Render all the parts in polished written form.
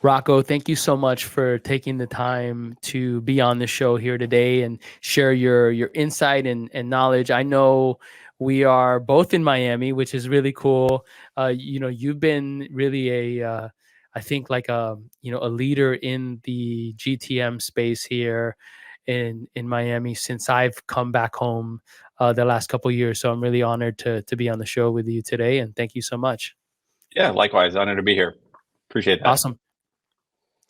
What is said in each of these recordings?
Rocco, thank you so much for taking the time to be on the show here today and share your insight and knowledge. I know we are both in Miami, which is really cool. You've been really I think like a leader in the GTM space here in Miami since I've come back home the last couple of years. So I'm really honored to be on the show with you today, and thank you so much. Yeah, likewise. Honored to be here. Appreciate that. Awesome.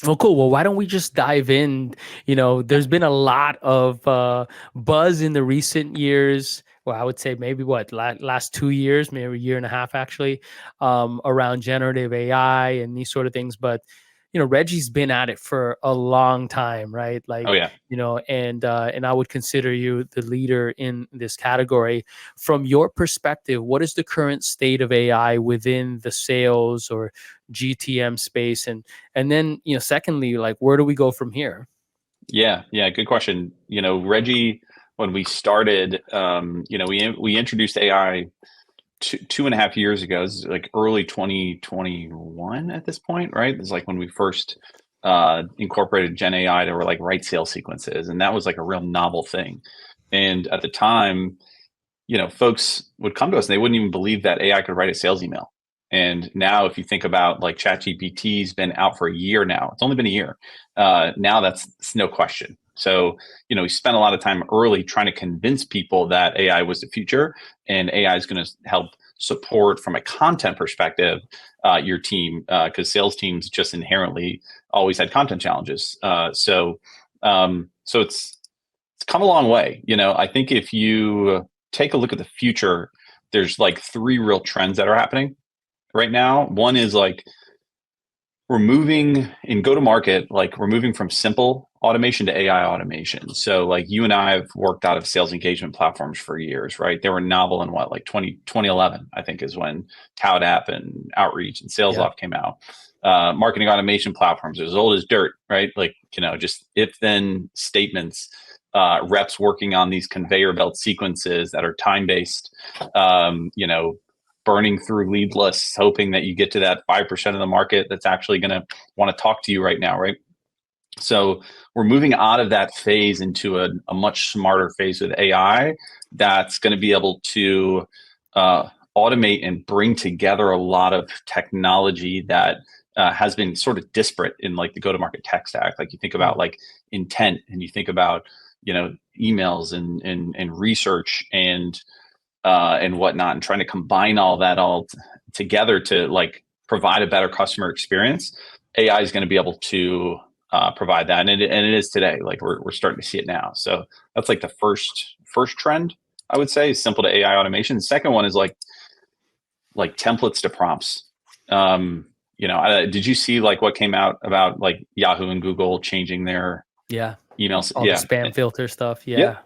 Well, cool. Well, why don't we just dive in? There's been a lot of buzz in the recent years. Well, I would say maybe last 2 years, maybe a year and a half actually, around generative AI and these sort of things. But Reggie's been at it for a long time, right? Oh Like, yeah. and I would consider you the leader in this category. From your perspective, what is the current state of AI within the sales or GTM space, and then secondly, like, where do we go from here? Yeah, yeah, good question. Regie, when we started, we introduced AI 2.5 years ago. This is like early 2021 at this point, right? It's like when we first incorporated Gen AI to like write sales sequences, and that was like a real novel thing. And at the time, folks would come to us and they wouldn't even believe that AI could write a sales email. And now, if you think about like ChatGPT's been out for a year now, it's only been a year. Now it's no question. So, we spent a lot of time early trying to convince people that AI was the future and AI is going to help support from a content perspective your team because sales teams just inherently always had content challenges. So it's come a long way. I think if you take a look at the future, there's like three real trends that are happening right now. One is like we're moving in go to market, like we're moving from simple automation to AI automation. So like you and I have worked out of sales engagement platforms for years, right? They were novel in what, like 2011, I think is when Tout App and Outreach and Sales Yeah. Loft came out. Marketing automation platforms are as old as dirt, right? Like, just if then statements, reps working on these conveyor belt sequences that are time based, burning through lead lists, hoping that you get to that 5% of the market that's actually going to want to talk to you right now, right? So we're moving out of that phase into a much smarter phase with AI that's going to be able to automate and bring together a lot of technology that has been sort of disparate in like the go-to-market tech stack. Like you think about like intent, and you think about emails and research and whatnot, and trying to combine all that together to like provide a better customer experience. AI is going to be able to provide that, and it is today. Like we're starting to see it now. So that's like the first trend I would say is simple to AI automation. The second one is like templates to prompts. Did you see like what came out about like Yahoo and Google changing their Yeah. emails? All the spam filter stuff. Yep. Yeah.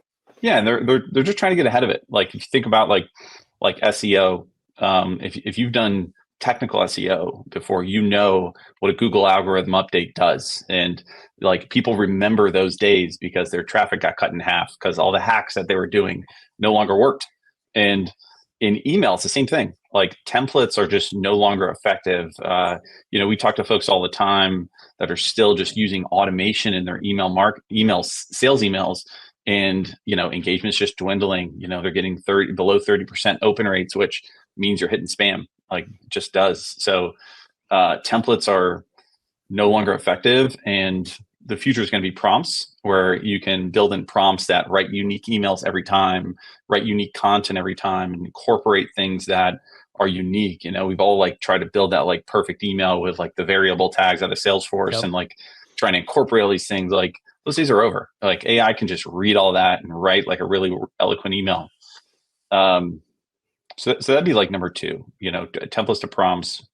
Yeah, and they're just trying to get ahead of it. Like if you think about like SEO, if you've done technical SEO before, what a Google algorithm update does, and like people remember those days because their traffic got cut in half because all the hacks that they were doing no longer worked. And in email, it's the same thing. Like templates are just no longer effective. We talk to folks all the time that are still just using automation in their sales emails, and engagement's just dwindling. They're getting below 30% open rates, which means you're hitting spam, like just does. So templates are no longer effective, and the future is going to be prompts, where you can build in prompts that write unique emails every time, write unique content every time, and incorporate things that are unique. We've all like tried to build that like perfect email with like the variable tags out of Salesforce. Yep. And like trying to incorporate all these things. Like those days are over. Like AI can just read all that and write like a really eloquent email. So that'd be like number two, templates to prompts,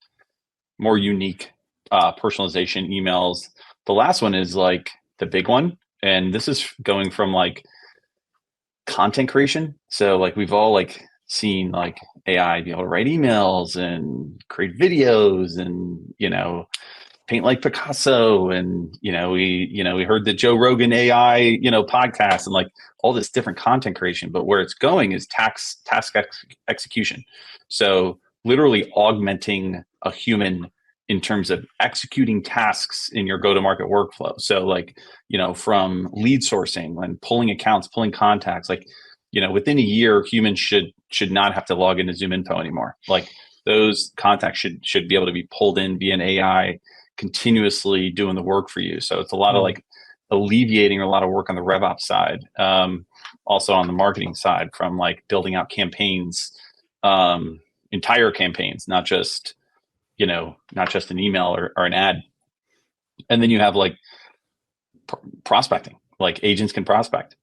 more unique personalization emails. The last one is like the big one. And this is going from like content creation. So like we've all like seen like AI be able to write emails and create videos and, paint like Picasso. And, we heard the Joe Rogan AI, podcast, and like all this different content creation. But where it's going is task execution. So literally augmenting a human in terms of executing tasks in your go-to-market workflow. So like, from lead sourcing and pulling accounts, pulling contacts, like, within a year, humans should not have to log into Zoom Info anymore. Like those contacts should be able to be pulled in via an AI, continuously doing the work for you. So it's a lot of like alleviating a lot of work on the RevOps side. Also on the marketing side, from like building out campaigns, entire campaigns, not just an email or an ad. And then you have like prospecting, like agents can prospect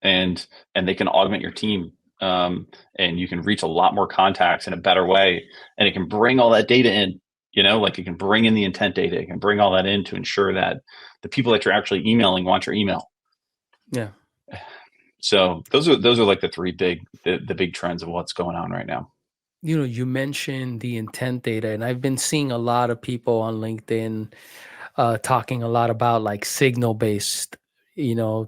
and they can augment your team. And you can reach a lot more contacts in a better way. And it can bring all that data in, like it can bring in the intent data. It can bring all that in to ensure that the people that you're actually emailing want your email. Yeah. So those are like the big trends of what's going on right now. You mentioned the intent data, and I've been seeing a lot of people on LinkedIn talking a lot about like signal based,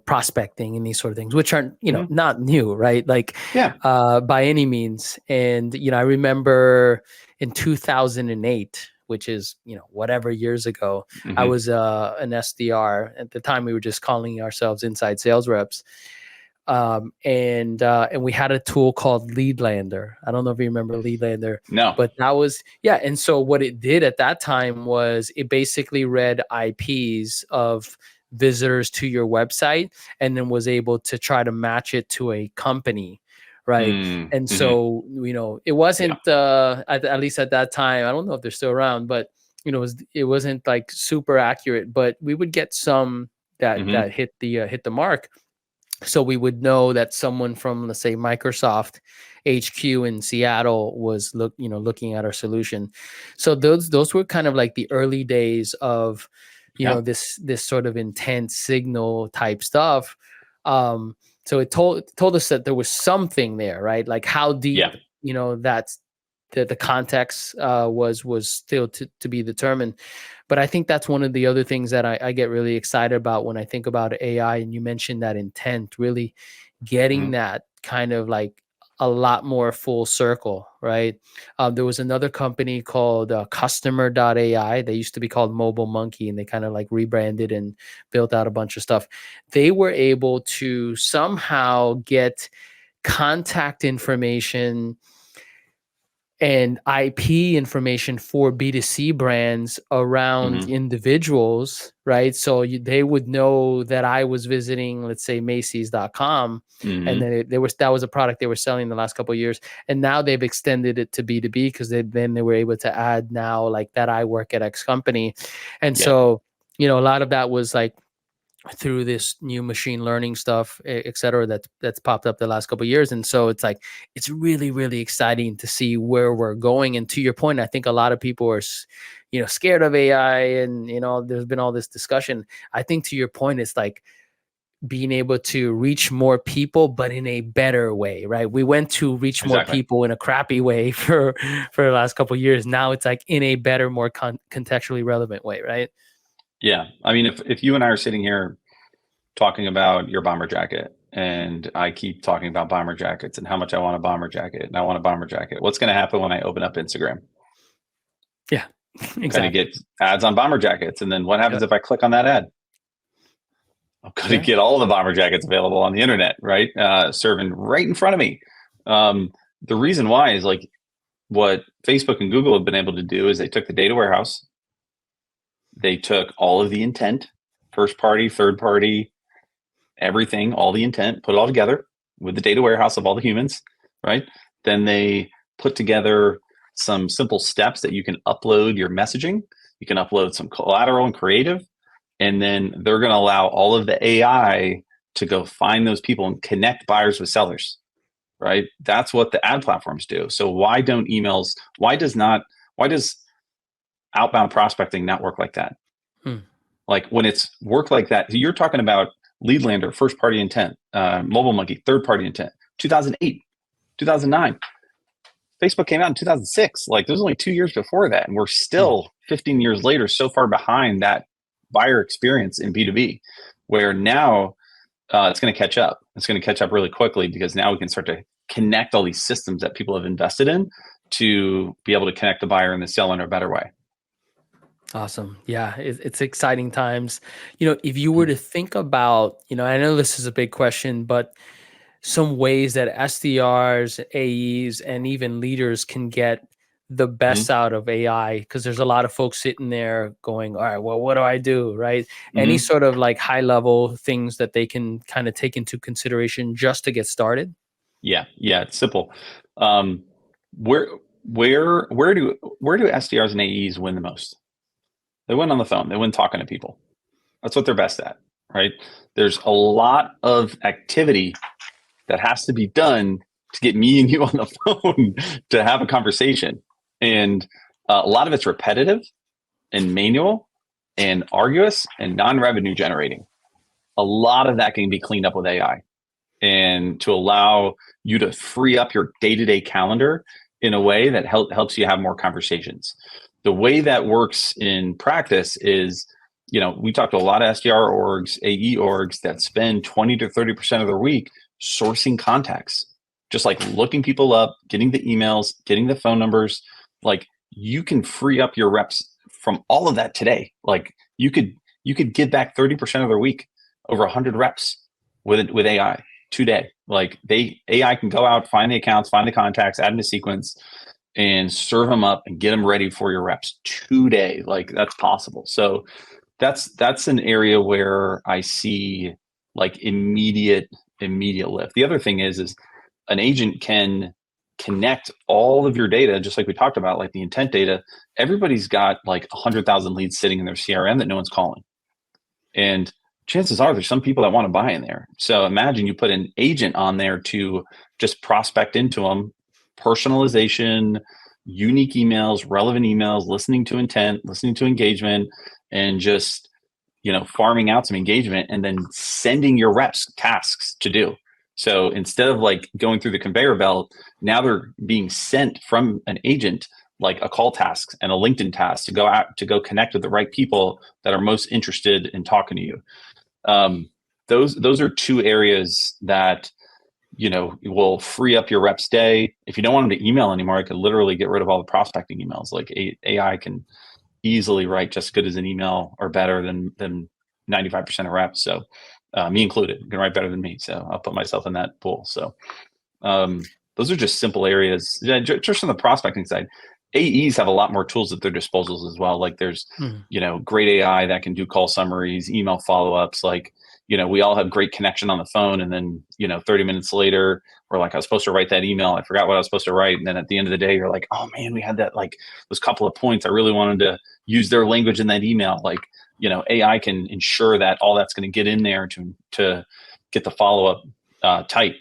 prospecting and these sort of things, which aren't, not new, right? Like, by any means. And, I remember in 2008, which is, whatever years ago, I was an SDR. At the time, we were just calling ourselves inside sales reps. And we had a tool called Leadlander. I don't know if you remember Leadlander. No. But that was, and so what it did at that time was it basically read IPs of visitors to your website and then was able to try to match it to a company, right? And so, it wasn't, at least at that time, I don't know if they're still around, but, it wasn't like super accurate, but we would get some that hit the mark. So we would know that someone from, let's say, Microsoft HQ in Seattle was looking at our solution. So those were kind of like the early days of, this sort of intense signal type stuff. So it told us that there was something there, right? Like how deep, that's the context was still to be determined. But I think that's one of the other things that I get really excited about when I think about AI. And you mentioned that intent, really getting that kind of like a lot more full circle, right? There was another company called Customer.ai. They used to be called Mobile Monkey, and they kind of like rebranded and built out a bunch of stuff. They were able to somehow get contact information and IP information for B2C brands around individuals, right? So they would know that I was visiting, let's say, Macy's.com, and then that was a product they were selling the last couple of years, and now they've extended it to B2B because then they were able to add now like that I work at X company, and so a lot of that was like through this new machine learning stuff, et cetera, that's popped up the last couple of years. And so it's like, it's really, really exciting to see where we're going. And to your point, I think a lot of people are, scared of AI and, there's been all this discussion. I think to your point, it's like being able to reach more people, but in a better way, right? We went to reach more people in a crappy way for the last couple of years. Now it's like in a better, more contextually relevant way, right? Yeah. I mean, if you and I are sitting here talking about your bomber jacket and I keep talking about bomber jackets and how much I want a bomber jacket and I want a bomber jacket, what's going to happen when I open up Instagram? Yeah, exactly. I'm going to get ads on bomber jackets. And then what happens if I click on that ad? I'm going to get all the bomber jackets available on the internet, right? Serving right in front of me. The reason why is like what Facebook and Google have been able to do is they took the data warehouse. They took all of the intent, first party, third party, everything, all the intent, put it all together with the data warehouse of all the humans, right? Then they put together some simple steps that you can upload your messaging. You can upload some collateral and creative, and then they're going to allow all of the AI to go find those people and connect buyers with sellers, right? That's what the ad platforms do. So why does outbound prospecting not work like that? Like when it's work like that, you're talking about Leadlander, first party intent, Mobile Monkey, third party intent, 2008, 2009. Facebook came out in 2006. Like there's only 2 years before that. And we're still 15 years later, so far behind that buyer experience in B2B, where now it's going to catch up. It's going to catch up really quickly because now we can start to connect all these systems that people have invested in to be able to connect the buyer and the seller in a better way. Awesome. Yeah, it's exciting times. If you were to think about, I know this is a big question, but some ways that SDRs, AEs, and even leaders can get the Mhm. best out of AI, because there's a lot of folks sitting there going, all right, well, what do I do? Right. Any Mhm. sort of like high level things that they can kind of take into consideration just to get started? Yeah, it's simple. Um, where where do SDRs and AEs win the most? They win on the phone. They win talking to people. That's what they're best at, right? There's a lot of activity that has to be done to get me and you on the phone to have a conversation, and a lot of it's repetitive and manual and arduous and non-revenue generating. A lot of that can be cleaned up with AI, and to allow you to free up your day-to-day calendar in a way that helps you have more conversations. The way that works in practice is, we talk to a lot of SDR orgs, AE orgs that spend 20 to 30% of their week sourcing contacts, just like looking people up, getting the emails, getting the phone numbers. Like, you can free up your reps from all of that today. Like, you could give back 30% of their week, over 100 reps with AI today. Like, AI can go out, find the accounts, find the contacts, add in a sequence, and serve them up and get them ready for your reps today. Like, that's possible. So that's an area where I see like immediate lift. The other thing is an agent can connect all of your data, just like we talked about, like the intent data. Everybody's got like 100,000 leads sitting in their CRM that no one's calling, and chances are there's some people that want to buy in there. So imagine you put an agent on there to just prospect into them, personalization, unique emails, relevant emails, listening to intent, listening to engagement, and just, farming out some engagement and then sending your reps tasks to do. So instead of like going through the conveyor belt, now they're being sent from an agent like a call task and a LinkedIn task to go out to go connect with the right people that are most interested in talking to you. Um, those are two areas that will free up your reps day. If you don't want them to email anymore, I could literally get rid of all the prospecting emails. Like, AI can easily write just as good as an email or better than 95% of reps. So me included, can write better than me. So I'll put myself in that pool. So those are just simple areas. Yeah, just on the prospecting side, AEs have a lot more tools at their disposals as well. Like, there's, Mhm. great AI that can do call summaries, email follow-ups. Like, we all have great connection on the phone. And then, 30 minutes later, we're like, I was supposed to write that email. I forgot what I was supposed to write. And then at the end of the day, you're like, oh man, we had that, like, those couple of points. I really wanted to use their language in that email. Like, AI can ensure that all that's going to get in there to get the follow-up tight.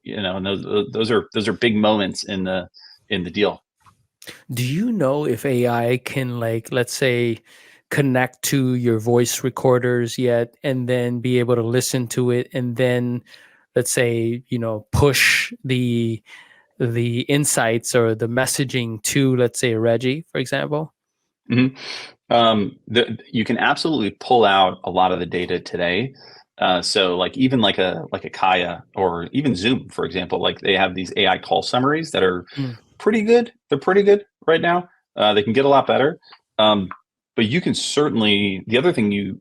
And those are big moments in the deal. Do you know if AI can, like, let's say, connect to your voice recorders yet, and then be able to listen to it, and then, let's say, push the insights or the messaging to, let's say, Reggie, for example? Mhm. You can absolutely pull out a lot of the data today. So like, even like a Kaya or even Zoom, for example, like they have these AI call summaries that are Mm. pretty good. They're pretty good right now. They can get a lot better. Um, but you can certainly, the other thing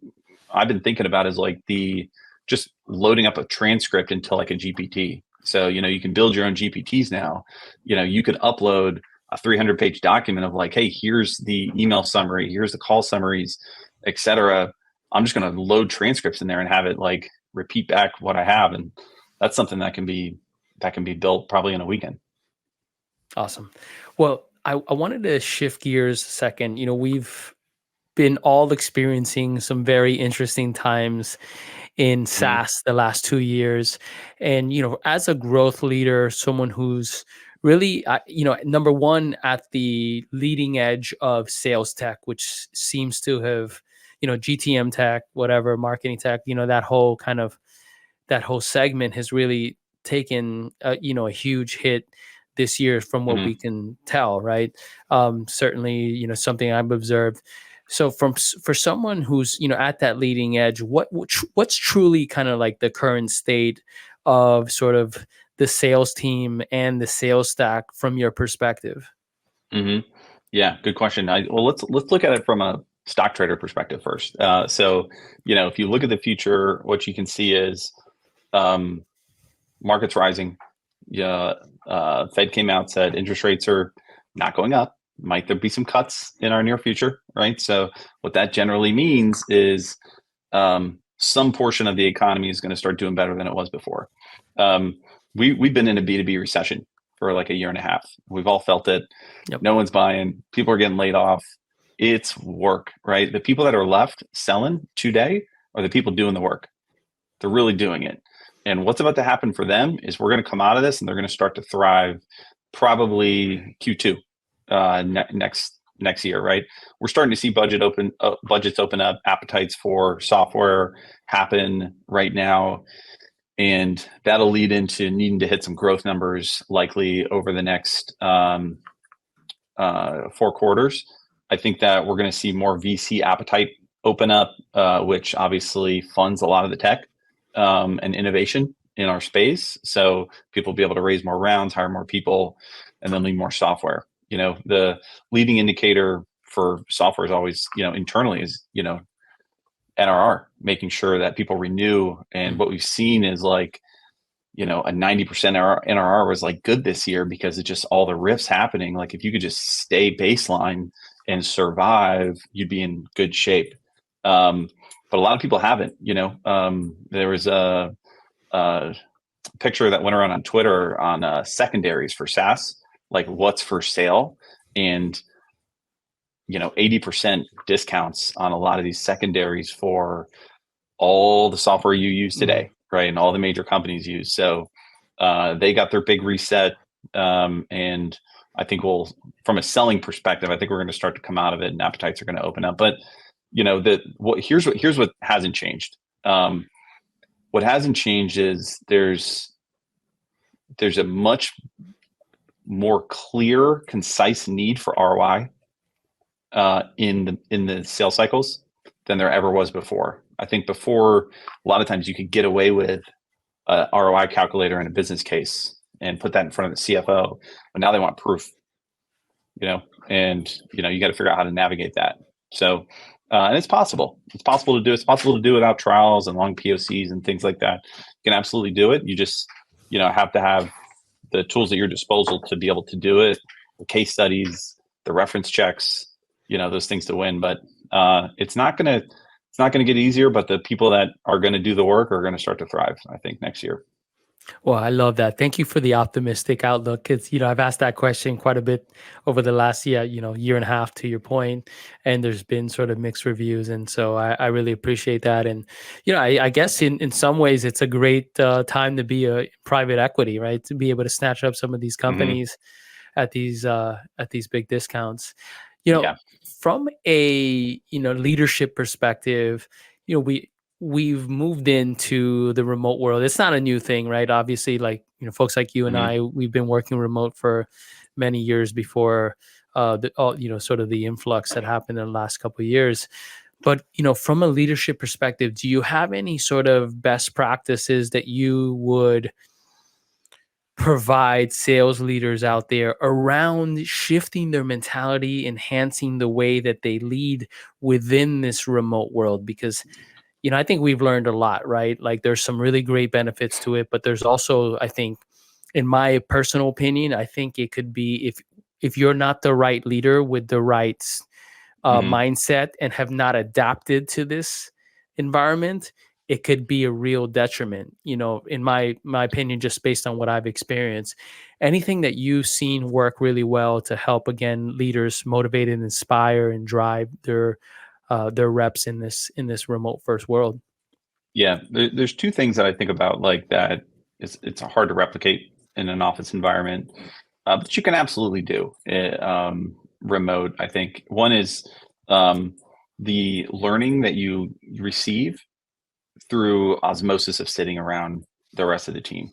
I've been thinking about is like the just loading up a transcript into like a GPT. So, you can build your own GPTs now. You could upload a 300-page document of like, hey, here's the email summary, here's the call summaries, etc. I'm just going to load transcripts in there and have it like repeat back what I have, and that's something that can be built probably in a weekend. Awesome. Well, I wanted to shift gears a second. We've been all experiencing some very interesting times in Mhm. SaaS the last 2 years. And, as a growth leader, someone who's really, number one, at the leading edge of sales tech, which seems to have, GTM tech, whatever, marketing tech, that whole segment has really taken, a huge hit this year from what we Mhm. can tell, right? Certainly, something I've observed. So for someone who's, at that leading edge, what's truly kind of like the current state of sort of the sales team and the sales stack from your perspective? Mhm. Yeah, good question. Well, let's look at it from stock trader perspective first. So, if you look at the future, what you can see is markets rising. Yeah, Fed came out, said interest rates are not going up. Might there be some cuts in our near future, right? So what that generally means is some portion of the economy is going to start doing better than it was before. We've been in a B2B recession for like a year and a half. We've all felt it. Yep. No one's buying. People are getting laid off. It's work, right? The people that are left selling today are the people doing the work. They're really doing it. And what's about to happen for them is we're going to come out of this and they're going to start to thrive probably Q2 next year, right? We're starting to see budgets open up, appetites for software happen right now. And that'll lead into needing to hit some growth numbers likely over the next 4 quarters. I think that we're going to see more VC appetite open up, which obviously funds a lot of the tech and innovation in our space. So people will be able to raise more rounds, hire more people, and then need more software. The leading indicator for software is always, internally is, NRR, making sure that people renew. And what we've seen is like, a 90% NRR was like good this year because of just all the rifts happening. Like if you could just stay baseline and survive, you'd be in good shape. But a lot of people haven't. There was a picture that went around on Twitter on secondaries for SaaS, like what's for sale, and 80% discounts on a lot of these secondaries for all the software you use today, right? And all the major companies use. So they got their big reset, and I think from a selling perspective, I think we're going to start to come out of it, and appetites are going to open up. But here's what hasn't changed. What hasn't changed is there's a much more clear, concise need for ROI in the sales cycles than there ever was before. I think before, a lot of times you could get away with a ROI calculator in a business case and put that in front of the CFO, but now they want proof. And you got to figure out how to navigate that. So. And it's possible. It's possible to do. It's possible to do without trials and long POCs and things like that. You can absolutely do it. You just, have to have the tools at your disposal to be able to do it. The case studies, the reference checks, those things to win. But it's not gonna get easier. But the people that are going to do the work are going to start to thrive, I think, next year. Well, I love that. Thank you for the optimistic outlook. It's, I've asked that question quite a bit over the last year and a half, to your point, and there's been sort of mixed reviews. And so I really appreciate that. And, I guess in some ways it's a great time to be a private equity, right? To be able to snatch up some of these companies at these big discounts. From a, leadership perspective, we've moved into the remote world. It's not a new thing, right? Obviously, like, folks like you and I, we've been working remote for many years before, sort of the influx that happened in the last couple of years. But, from a leadership perspective, do you have any sort of best practices that you would provide sales leaders out there around shifting their mentality, enhancing the way that they lead within this remote world? Because I think we've learned a lot, right? Like there's some really great benefits to it, but there's also, I think, in my personal opinion, I think it could be if you're not the right leader with the right mindset and have not adapted to this environment, it could be a real detriment, in my opinion, just based on what I've experienced. Anything that you've seen work really well to help, again, leaders motivate and inspire and drive their reps in this remote first world? Yeah, there's two things that I think about like that. It's hard to replicate in an office environment, but you can absolutely do it, remote. I think one is the learning that you receive through osmosis of sitting around the rest of the team,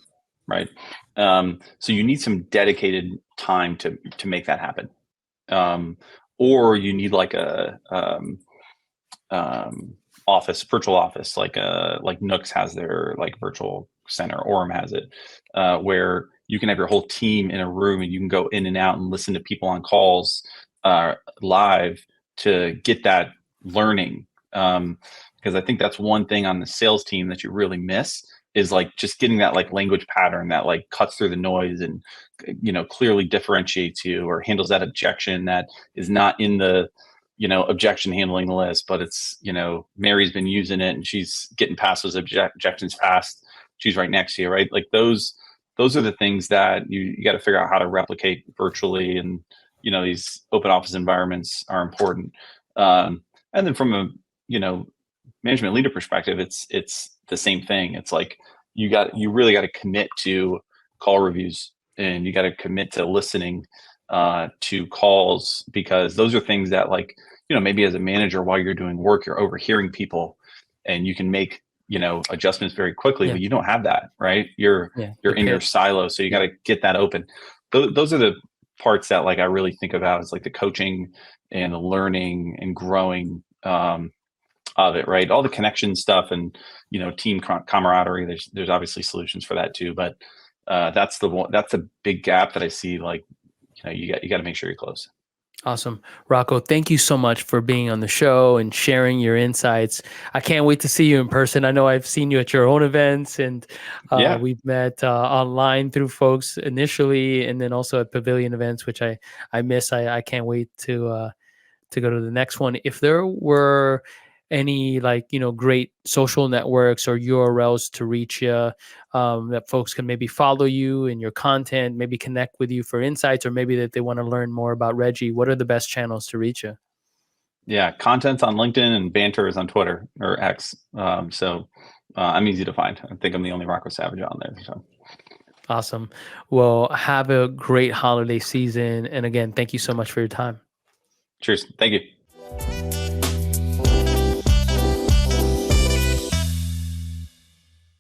right? So you need some dedicated time to make that happen, or you need like a virtual office, like Nooks has their like virtual center, Orem has it, where you can have your whole team in a room and you can go in and out and listen to people on calls live to get that learning. Because I think that's one thing on the sales team that you really miss is like just getting that like language pattern that like cuts through the noise and clearly differentiates you or handles that objection that is not in the objection handling list, but it's Mary's been using it and she's getting past those objections fast. She's right next to you, right? Like those are the things that you got to figure out how to replicate virtually, and these open office environments are important. And then from a management leader perspective, it's the same thing. It's like you really got to commit to call reviews, and you got to commit to listening to calls, because those are things that like maybe as a manager while you're doing work you're overhearing people and you can make adjustments very quickly, but you don't have that, right? You're in your silo, so you got to get that open. Those are the parts that like I really think about is like the coaching and the learning and growing of it, right? All the connection stuff and team camaraderie. There's obviously solutions for that too, but that's a big gap that I see. Like you got to make sure you close. Awesome. Rocco, thank you so much for being on the show and sharing your insights. I can't wait to see you in person. I know I've seen you at your own events, and we've met online through folks initially, and then also at pavilion events, which I miss. I can't wait to go to the next one. If there were any great social networks or URLs to reach you, that folks can maybe follow you and your content, maybe connect with you for insights, or maybe that they want to learn more about Regie, what are the best channels to reach you? Yeah, content's on LinkedIn and banter is on Twitter or X. So I'm easy to find. I think I'm the only Rocco Savage on there. So. Awesome. Well, have a great holiday season. And again, thank you so much for your time. Cheers. Thank you.